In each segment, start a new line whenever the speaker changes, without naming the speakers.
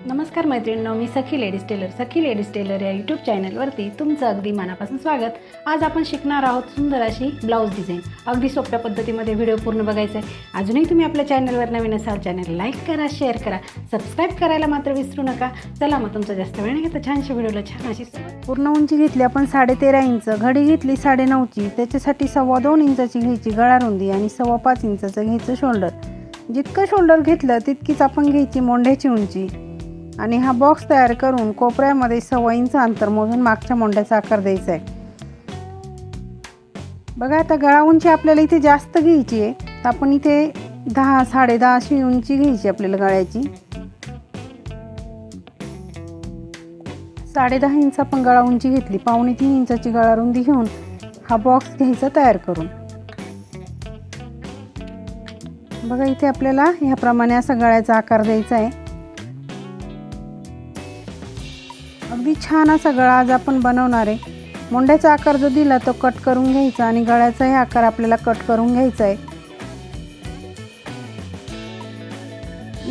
नमस्कार मैत्रिणींनो, मी सखी ladies tailor या यूट्यूब चॅनलवरती तुमचं अगदी मनापासून स्वागत। आज आपण शिकणार आहोत सुंदर अशी ब्लाऊज डिझाईन। अगदी सोप्या पद्धतीमध्ये व्हिडिओ पूर्ण बघायचा आहे। अजूनही तुम्ही आपल्या चॅनलवर नवीन असाल, चॅनल लाईक करा, शेअर करा, सबस्क्राईब करायला मात्र विसरू नका। चला मग तुमचा जास्त वेळ नाही घेता छानशा व्हिडिओला छान अशी
पूर्ण उंची घेतली आपण 13.5 इंच, घडी घेतली 9.5ची, त्याच्यासाठी 2.25 इंचाची घ्यायची गळा रुंदी आणि 5.25 इंचाचं घ्यायचं शोल्डर। जितकं शोल्डर घेतलं तितकीच आपण घ्यायची मोंढ्याची उंची आणि हा बॉक्स तयार करून कोपऱ्यामध्ये 1.25 इंच अंतर मोजून मागच्या मोंढ्याचा आकार द्यायचा आहे। बघा आता गळा उंची आपल्याला इथे जास्त घ्यायची आहे, तर आपण इथे 10 10.5 अशी उंची घ्यायची आपल्याला गळ्याची। 10.5 इंच आपण गळा उंची घेतली, 2.25 इंचाची गळा रुंदी घेऊन हा बॉक्स घ्यायचा तयार करून। बघा इथे आपल्याला ह्याप्रमाणे असा गळ्याचा आकार द्यायचा आहे। अगदी छान असा गळा आज आपण बनवणार आहे। मोंढ्याचा आकार जो दिला तो कट करून घ्यायचा आणि गळ्याचाही आकार आपल्याला कट करून घ्यायचा आहे।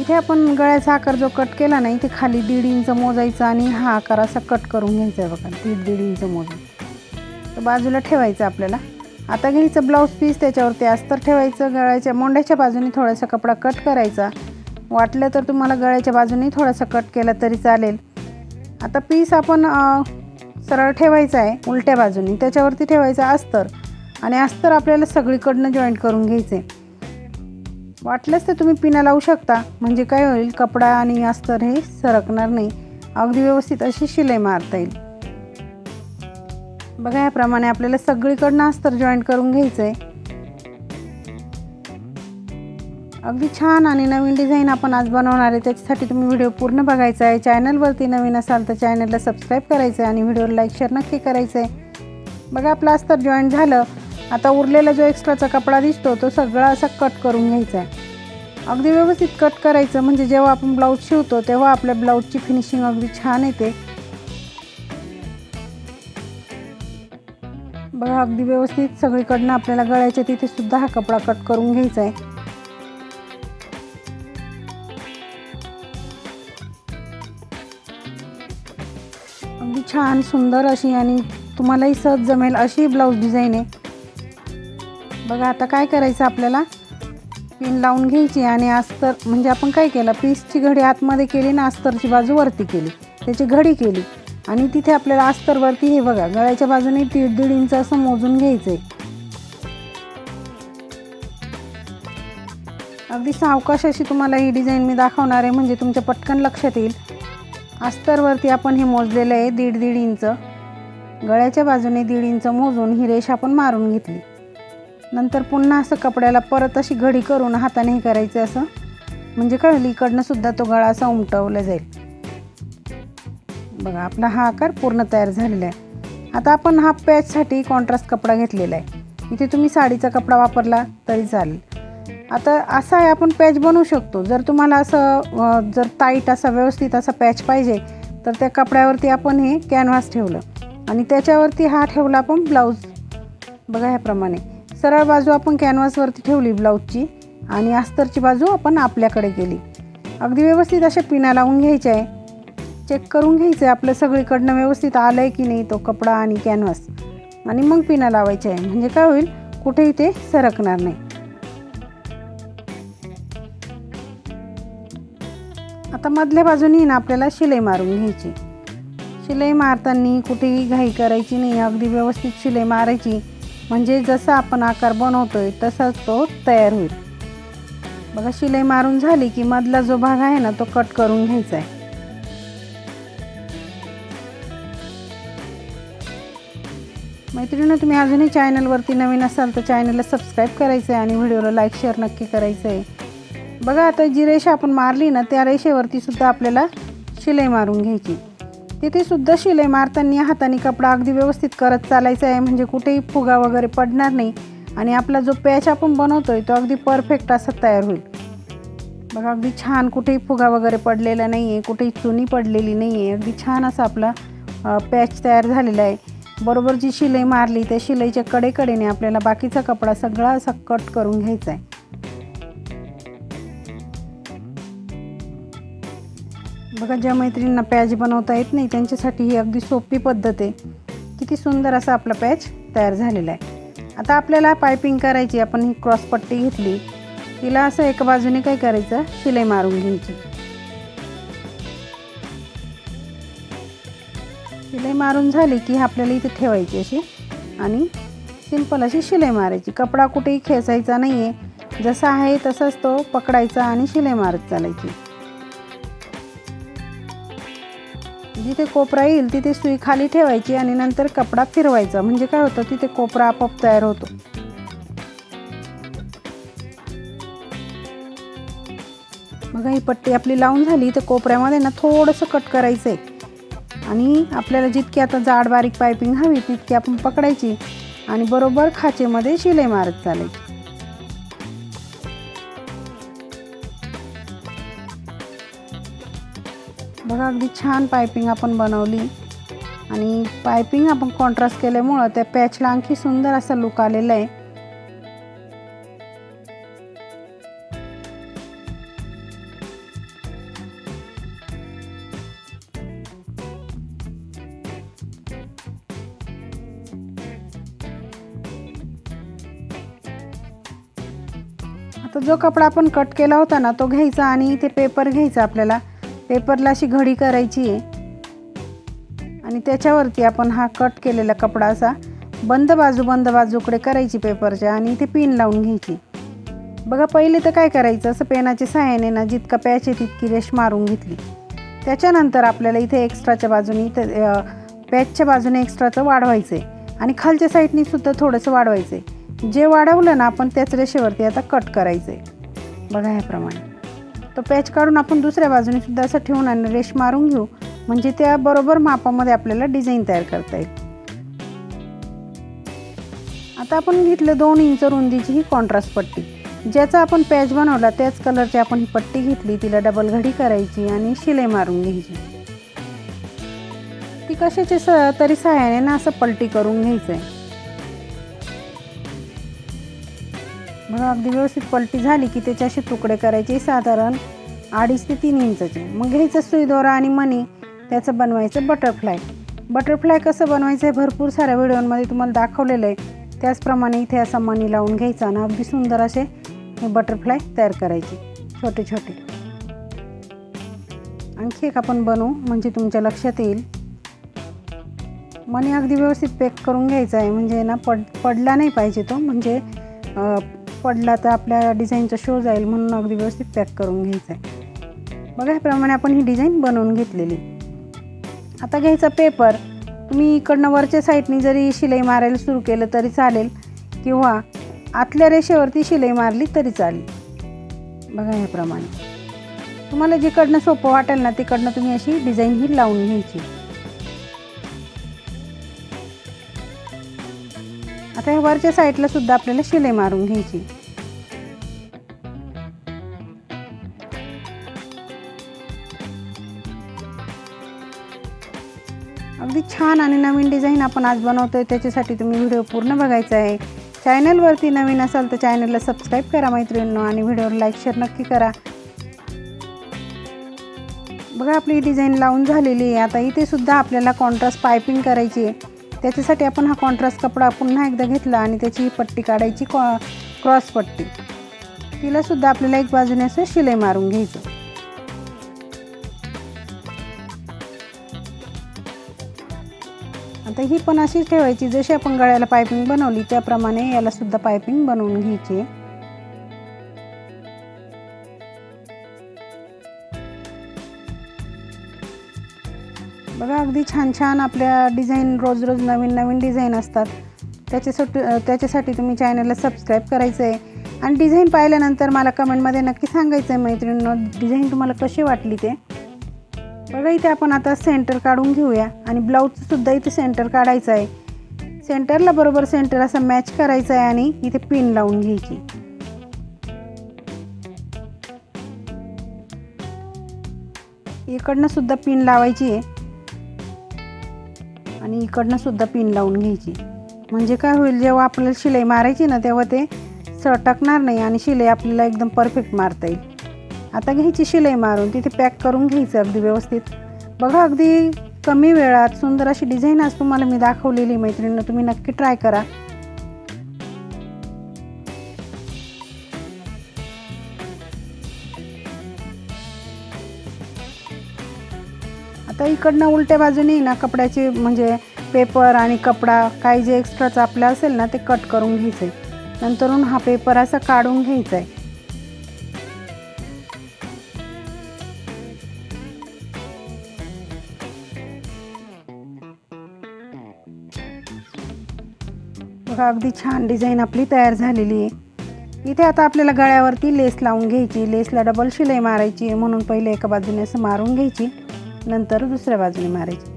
इथे आपण गळ्याचा आकार जो कट केला ना, इथे खाली 1.5 इंच मोजायचा आणि हा आकार असा कट करून घ्यायचा आहे। बघा 1.5 इंच मोजून तर बाजूला ठेवायचं आपल्याला। आता घ्यायचं ब्लाऊज पीस, त्याच्यावरती अस्तर ठेवायचं। गळ्याच्या मोंढ्याच्या बाजूने थोडासा कपडा कट करायचा, वाटलं तर तुम्हाला गळ्याच्या बाजूने थोडासा कट केला तरी चालेल। आता पीस आपण सरळ ठेवायचा आहे उलट्या बाजूने, त्याच्यावरती ठेवायचा अस्तर आणि अस्तर आपल्याला सगळीकडनं जॉईंट करून घ्यायचे। वाटलंच तर तुम्ही पिना लावू शकता, म्हणजे काय होईल, कपडा आणि अस्तर हे सरकणार नाही, अगदी व्यवस्थित अशी शिलाई मारता येईल। बघा याप्रमाणे आपल्याला सगळीकडनं अस्तर जॉईंट करून घ्यायचं आहे। अगदी छान आणि नवीन डिझाईन आपण आज बनवणार आहे, त्याच्यासाठी तुम्ही व्हिडिओ पूर्ण बघायचा आहे। चॅनलवरती नवीन असाल तर चॅनलला सबस्क्राईब करायचं आहे आणि व्हिडिओला लाईक शेअर नक्की करायचं आहे। बघा आपलं अस्तर जॉईंट झालं। आता उरलेला जो एक्स्ट्राचा कपडा दिसतो तो सगळा असा कट करून घ्यायचा आहे। अगदी व्यवस्थित कट करायचं, म्हणजे जेव्हा आपण ब्लाऊज शिवतो तेव्हा आपल्या ब्लाऊजची फिनिशिंग अगदी छान येते। बघा अगदी व्यवस्थित सगळीकडनं आपल्याला गळ्याच्या तिथे सुद्धा हा कपडा कट करून घ्यायचा आहे। अगदी छान सुंदर अशी आणि तुम्हालाही सहज जमेल अशी ब्लाऊज डिझाईन आहे। बघा आता काय करायचं, आपल्याला पिन लावून घ्यायची आणि अस्तर, म्हणजे आपण काय केलं, पीसची घडी आतमध्ये केली ना, अस्तरची बाजू वरती केली, त्याची घडी केली आणि तिथे आपल्याला अस्तरवरती हे बघा गळ्याच्या बाजूने 1.5 इंच असं मोजून घ्यायचं आहे। अगदी सावकाश अशी तुम्हाला ही डिझाईन मी दाखवणार आहे, म्हणजे तुमच्या पटकन लक्षात येईल। अस्तरवरती आपण हे मोजलेलं आहे 1.5 इंच, गळ्याच्या बाजूने 1.5 इंच मोजून ही रेष आपण मारून घेतली। नंतर पुन्हा असं कपड्याला परत अशी घडी करून हाताने हे करायचं असं, म्हणजे कळलं इकडनं सुद्धा तो गळा असा उमटवला जाईल। बघा आपला हा आकार पूर्ण तयार झालेला आहे। आता आपण हा पॅचसाठी कॉन्ट्रास्ट कपडा घेतलेला आहे, इथे तुम्ही साडीचा कपडा वापरला तरी चालेल। आता असा आहे आपण पॅच बनवू शकतो। जर तुम्हाला असं जर टाईट असा व्यवस्थित असा पॅच पाहिजे तर त्या कपड्यावरती आपण हे कॅनव्हास ठेवलं आणि त्याच्यावरती हा ठेवला आपण ब्लाऊज। बघा ह्याप्रमाणे सरळ बाजू आपण कॅनव्हासवरती ठेवली ब्लाऊजची आणि अस्तरची बाजू आपण आपल्याकडे केली। अगदी व्यवस्थित अशा पिना लावून घ्यायच्या आहे, चेक करून घ्यायचं आहे आपलं सगळीकडनं व्यवस्थित आलं आहे की नाही तो कपडा आणि कॅनव्हास, आणि मग पिना लावायच्या आहे, म्हणजे काय होईल, कुठेही ते सरकणार नाही। आता मधल्या बाजूनी ना आपल्याला शिलाई मारून घ्यायची। शिलाई मारताना कुठेही घाई करायची नाही, अगदी व्यवस्थित शिलाई मारायची, म्हणजे जसा आपण आकार बनवतोय तसाच तो तयार होईल। बघा शिलाई मारून झाली की मधला जो भाग आहे ना तो कट करून घ्यायचा आहे। मैत्रिणींनो, तुम्ही अजूनही चॅनलवरती नवीन असाल तर चॅनलला सबस्क्राईब करायचं आहे आणि व्हिडिओला लाईक शेअर नक्की करायचं आहे। बघा आता जी रेषा आपण मारली ना त्या रेषेवरती सुद्धा आपल्याला शिलाई मारून घ्यायची। तिथे सुद्धा शिलाई मारताना हाताने कपडा अगदी व्यवस्थित करत चालायचा आहे, म्हणजे कुठेही फुगा वगैरे पडणार नाही आणि आपला जो पॅच आपण बनवतोय तो अगदी परफेक्ट असा तयार होईल। बघा अगदी छान, कुठेही फुगा वगैरे पडलेला नाही आहे, कुठेही चुनी पडलेली नाही आहे, अगदी छान असा आपला पॅच तयार झालेला आहे। बरोबर जी शिलाई मारली त्या शिलाईच्या कडेकडेने आपल्याला बाकीचा कपडा सगळा असा कट करून घ्यायचा आहे। बघा, ज्या मैत्रिणींना पॅच बनवता येत नाही त्यांच्यासाठी ही अगदी सोपी पद्धत आहे. किती सुंदर असा आपला पॅच तयार झालेला आहे. आता आपल्याला पायपिंग करायची. आपण ही क्रॉस पट्टी घेतली, तिला असं एका बाजूने काय करायचं, शिलाई मारून घ्यायची. शिलाई मारून झाली की आपल्याला इथे ठेवायची अशी आणि सिंपल अशी शिलाई मारायची. कपडा कुठेही खेचायचा नाही आहे, जसा आहे तसाच तो पकडायचा आणि शिलाई मारत चालायची. जिथे कोपरा येईल तिथे सुई खाली ठेवायची आणि नंतर कपडा फिरवायचा. म्हणजे काय होतं, तिथे कोपरा आपोआप तयार होतो. बघा, ही पट्टी आपली लावून झाली. तर कोपऱ्यामध्ये ना थोडंसं कट करायचं आहे आणि आपल्याला जितकी आता जाड बारीक पायपिंग हवी तितकी आपण पकडायची आणि बरोबर खाचेमध्ये शिलाई मारत चालायची. बघा, अगदी छान पायपिंग आपण बनवली आणि पायपिंग आपण कॉन्ट्रास्ट केल्यामुळं त्या पॅचला आणखी सुंदर असा लुक आलेला आहे. आता जो कपडा आपण कट केला होता ना तो घ्यायचा आणि इथे पेपर घ्यायचा. आपल्याला पेपरला अशी घडी करायची आहे आणि त्याच्यावरती आपण हा कट केलेला कपडा असा बंद बाजूकडे करायची पेपरच्या आणि इथे पिन लावून घ्यायची. बघा, पहिले तर काय करायचं, असं पेनाच्या सहाय्याने ना जितका पॅच आहे तितकी रेष मारून घेतली. त्याच्यानंतर आपल्याला इथे एक्स्ट्राच्या बाजूने इथे पॅचच्या बाजूने एक्स्ट्राचं वाढवायचं आहे आणि खालच्या साईडनी सुद्धा थोडंसं वाढवायचं आहे. जे वाढवलं ना आपण त्याच रेषेवरती आता कट करायचं आहे. बघा, ह्याप्रमाणे तो पॅच काढून आपण दुसऱ्या बाजूने सुद्धा असं ठेवून आणि रेष मारून घेऊ. म्हणजे त्या बरोबर मापामध्ये आपल्याला डिझाईन तयार करता येईल. आता आपण घेतलं 2 इंच रुंदीची ही कॉन्ट्रास्ट पट्टी. ज्याचा आपण पॅच बनवला त्याच कलरची आपण ही पट्टी घेतली, तिला डबल घडी करायची आणि शिलाई मारून घ्यायची. ती कशाच्या तरी सहाय्याने ना असं पलटी करून घ्यायचं आहे. बघा, अगदी व्यवस्थित पलटी झाली की त्याचे असे तुकडे करायचे, साधारण 2.5 ते 3 इंचाचे. मग घ्यायचं सुई दोरा आणि मणी, त्याचं बनवायचं बटरफ्लाय. बटरफ्लाय कसं बनवायचं आहे भरपूर साऱ्या व्हिडिओमध्ये तुम्हाला दाखवलेलं आहे. त्याचप्रमाणे इथे असा मणी लावून घ्यायचा आणि अगदी सुंदर असे हे बटरफ्लाय तयार करायचे छोटे छोटे. आणखी एक आपण बनवू म्हणजे तुमच्या लक्षात येईल. मणी अगदी व्यवस्थित पॅक करून घ्यायचा आहे, म्हणजे ना पडला नाही पाहिजे तो, म्हणजे पडला तर आपल्या डिझाईनचा शो जाईल, म्हणून अगदी व्यवस्थित पॅक करून घ्यायचं आहे. बघा, ह्याप्रमाणे आपण ही डिझाईन बनवून घेतलेली. आता घ्यायचा पेपर. तुम्ही इकडनं वरच्या साईडनी जरी शिलाई मारायला सुरू केलं तरी चालेल किंवा आतल्या रेषेवरती शिलाई मारली तरी चालेल. बघा, ह्याप्रमाणे तुम्हाला जिकडनं सोपं वाटेल ना तिकडनं तुम्ही अशी डिझाईन ही लावून घ्यायची. आता ह्या वरच्या साईडला सुद्धा आपल्याला शिलाई मारून घ्यायची. अगदी छान आणि नवीन डिझाईन आपण आज बनवतोय. त्याच्यासाठी तुम्ही व्हिडिओ पूर्ण बघायचा आहे. चॅनलवरती नवीन असाल तर चॅनलला सबस्क्राईब करा मैत्रिणींनो आणि व्हिडिओला लाईक शेअर नक्की करा. बघा, आपली डिझाईन लावून झालेली आहे. आता इथे सुद्धा आपल्याला कॉन्ट्रास्ट पायपिंग करायची आहे. त्याच्यासाठी आपण हा कॉन्ट्रास्ट कपडा पुन्हा एकदा घेतला आणि त्याची पट्टी काढायची, क्रॉस पट्टी. तिला सुद्धा आपल्याला एक बाजूने असं शिलाई मारून घ्यायचं. आता ही पण अशीच ठेवायची, जशी आपण गळ्याला पायपिंग बनवली त्याप्रमाणे याला सुद्धा पायपिंग बनवून घ्यायची. बघा, अगदी छान छान आपल्या डिझाईन रोज रोज नवीन नवीन डिझाईन असतात. त्याच्यासाठी तुम्ही चॅनलला सबस्क्राईब करायचं आहे आणि डिझाईन पाहिल्यानंतर मला कमेंटमध्ये नक्की सांगायचं आहे मैत्रिणींनो डिझाईन तुम्हाला कशी वाटली ते. बघा, इथे आपण आता सेंटर काढून घेऊया आणि ब्लाऊजचं सुद्धा इथे सेंटर काढायचं आहे. सेंटरला बरोबर सेंटर असं मॅच करायचं आहे आणि इथे पिन लावून घ्यायची. इकडनं सुद्धा पिन लावायची आहे आणि इकडनं सुद्धा पिन लावून घ्यायची. म्हणजे काय होईल, जेव्हा आपल्याला शिलाई मारायची ना तेव्हा ते सटकणार नाही आणि शिलाई आपल्याला एकदम परफेक्ट मारता येईल. आता घ्यायची शिलाई मारून तिथे पॅक करून घ्यायचं अगदी व्यवस्थित. बघा अगदी कमी वेळात सुंदर अशी डिझाईन आज तुम्हाला मी दाखवलेली मैत्रिणींनो, तुम्ही नक्की ट्राय करा. आता इकडनं उलट्या बाजूने ना कपड्याचे म्हणजे पेपर आणि कपडा काही जे एक्स्ट्राचं आपलं असेल ना ते कट करून घ्यायचं आहे. नंतरून हा पेपर असा काढून घ्यायचा आहे. बघा अगदी छान डिझाईन आपली तयार झालेली आहे. इथे आता आपल्याला गळ्यावरती लेस लावून घ्यायची. लेसला डबल शिलाई मारायची म्हणून पहिले एका बाजूने असं मारून घ्यायची, नंतर दुसऱ्या बाजूने मारायची.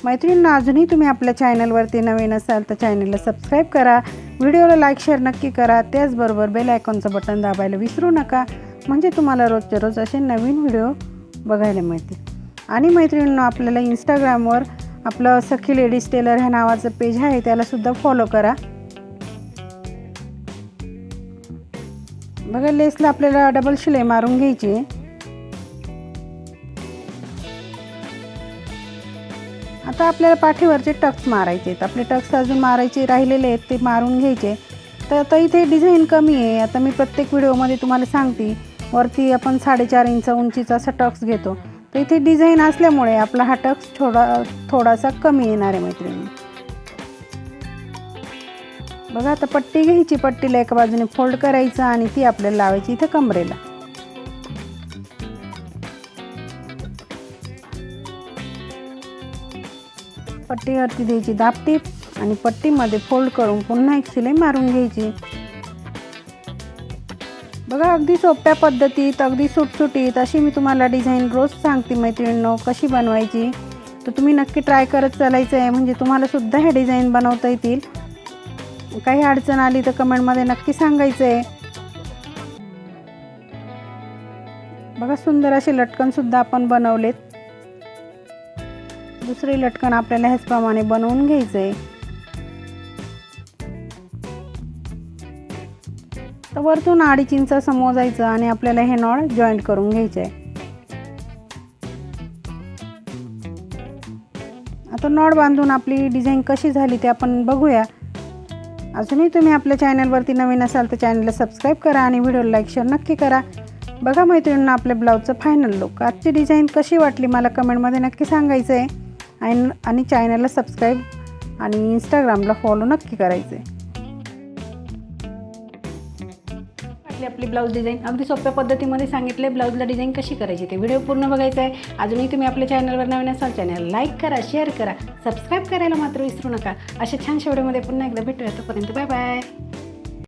मैत्रिणींना अजूनही तुम्ही आपल्या चॅनलवरती नवीन असाल तर चॅनलला सबस्क्राईब करा, व्हिडिओला लाईक शेअर नक्की करा. त्याचबरोबर बेल आयकॉनचं बटन दाबायला विसरू नका, म्हणजे तुम्हाला रोजच्या रोज असे नवीन व्हिडिओ बघायला मिळतील. आणि मैत्रिणींना आपल्याला इंस्टाग्रामवर आपलं सखी लेडीज टेलर ह्या नावाचं पेज आहे, त्यालासुद्धा फॉलो करा. बघा लेसला आपल्याला डबल शिलाई मारून घ्यायची. आता आपल्याला पाठीवरचे टक्स मारायचे आहेत. आपले टक्स अजून मारायचे राहिलेले आहेत, ते मारून घ्यायचे. तर आता इथे डिझाईन कमी आहे. आता मी प्रत्येक व्हिडिओमध्ये तुम्हाला सांगते, वरती आपण 4.5 इंच उंचीचा असा टक्स घेतो. तर इथे डिझाईन असल्यामुळे आपला हा टक्स थोडासा कमी येणार आहे मैत्रिणी. बघा आता पट्टी घ्यायची, पट्टीला एका बाजूने फोल्ड करायचं आणि ती आपल्याला लावायची इथे कमरेला. पट्टीवरती द्यायची दाबटीप आणि पट्टीमध्ये फोल्ड करून पुन्हा एक शिलाई मारून घ्यायची. बघा अगदी सोप्या पद्धतीत, अगदी सुटसुटीत अशी मी तुम्हाला डिझाईन रोज सांगते मैत्रिणींनो कशी बनवायची. तर तुम्ही नक्की ट्राय करत चालायचं आहे, म्हणजे तुम्हाला सुद्धा हे डिझाईन बनवता येतील. काही अडचण आली तर कमेंटमध्ये नक्की सांगायचं आहे. बघा सुंदर असे लटकनसुद्धा आपण बनवलेत. दुसरे लटकन आपल्याला ह्याचप्रमाणे बनवून घ्यायचं आहे. तर वरतून 2.5 इंच असं मोजायचं आणि आपल्याला हे नॉड जॉईंट करून घ्यायचे आहे. आता नॉड बांधून आपली डिझाईन कशी झाली ते आपण बघूया. अजूनही तुम्ही आपल्या चॅनलवरती नवीन असाल तर चॅनलला सबस्क्राईब करा आणि व्हिडिओला लाईक शेअर नक्की करा. बघा मैत्रिणींना आपल्या ब्लाऊजचं फायनल लुक. आजची डिझाईन कशी वाटली मला कमेंटमध्ये नक्की सांगायचं आहे. आणि चॅनलला सबस्क्राईब आणि इंस्टाग्रामला फॉलो नक्की करायचं आहे.
आपली ब्लाऊज डिझाईन अगदी सोप्या पद्धतीमध्ये सांगितले. ब्लाऊजला डिझाईन कशी करायची ते व्हिडिओ पूर्ण बघायचा आहे. अजूनही तुम्ही आपल्या चॅनलवर नवीन असाल चॅनल लाईक करा, शेअर करा, सबस्क्राईब करायला मात्र विसरू नका. अशा छानशा व्हिडिओमध्ये पुन्हा एकदा भेटूया. तोपर्यंत बाय बाय.